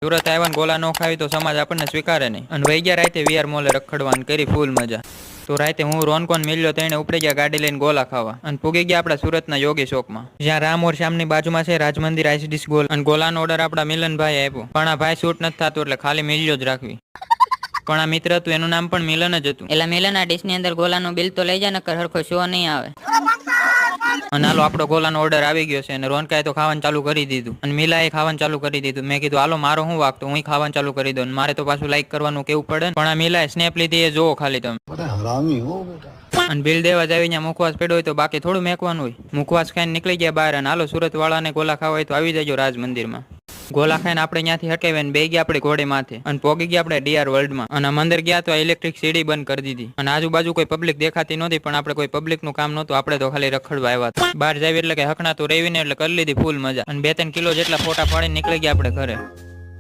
સુરત આવ્યા ને ગોલા નો ખાવી તો સમાજ આપણને સ્વીકારે નહીં. અને વહી ગયા રાતે વીઆર મોલે રખડવાન કરી ફૂલ મજા. તો રાતે હું રોનકોન મિલ્યો તેને ઉપડી ગયા ગાડી લઈને ગોલા ખાવા અને પૂગી ગયા આપણા સુરતના યોગી શોપમાં, જ્યાં રામ ઓર શ્યામની બાજુમાં છે રાજમંદિર આઈસીડીસ ગોલ. અને ગોલાનો ઓર્ડર આપણા મિલનભાઈ આપ્યો, પણ આ ભાઈ શૂટ નથી થતું એટલે ખાલી મિલ્યો જ રાખવી. પણ આ મિત્ર હતું એનું નામ પણ મિલન જ હતું. એલા મિલન, આ ડીશ ની અંદર ગોલાનું બિલ તો લઈ જા, નકર હરખો શો નહીં આવે. અને હાલો આપણો ગોલાનો ઓર્ડર આવી ગયો છે અને રોનકાએ તો ખાવાનું ચાલુ કરી દીધું અને મિલાએ ખાવાનું ચાલુ કરી દીધું. મેં કીધું હાલો મારો હું વાગતો, હું ખાવાનું ચાલુ કરી દઉં. મારે તો પાછું લાઈક કરવાનું કેવું પડે ને. પણ આ મિલાએ સ્નેપ લીધી એ જોવો ખાલી તમે. અને બિલ દેવા જ આવી ત્યાં મુખવાસ પડ્યો હોય તો બાકી થોડું મેકવાનું હોય. મુખવાસ ખાઈને નીકળી ગયા બહાર અને હાલો સુરત વાળાને ગોલા ખાવા હોય તો આવી જજો રાજ મંદિરમાં. ગોલા ખાઈને આપણે ત્યાંથી હટાવીને બે ગયા આપણે ઘોડે માથે અને પોગી ગયા આપણે ડીઆર વર્લ્ડમાં. અને મંદિર ગયા તો ઇલેક્ટ્રિક સીડી બંધ કરી દીધી અને આજુબાજુ કોઈ પબ્લિક દેખાતી નહોતી, પણ આપણે કોઈ પબ્લિક નું કામ નહોતું, આપણે તો ખાલી રખડવા આવ્યા હતા. બહાર જાવી એટલે કે હકણા તો રેવીને એટલે કરી લીધી ફૂલ મજા અને 2-3 કિલો જેટલા ફોટા પાડીને નીકળી ગયા આપણે ઘરે.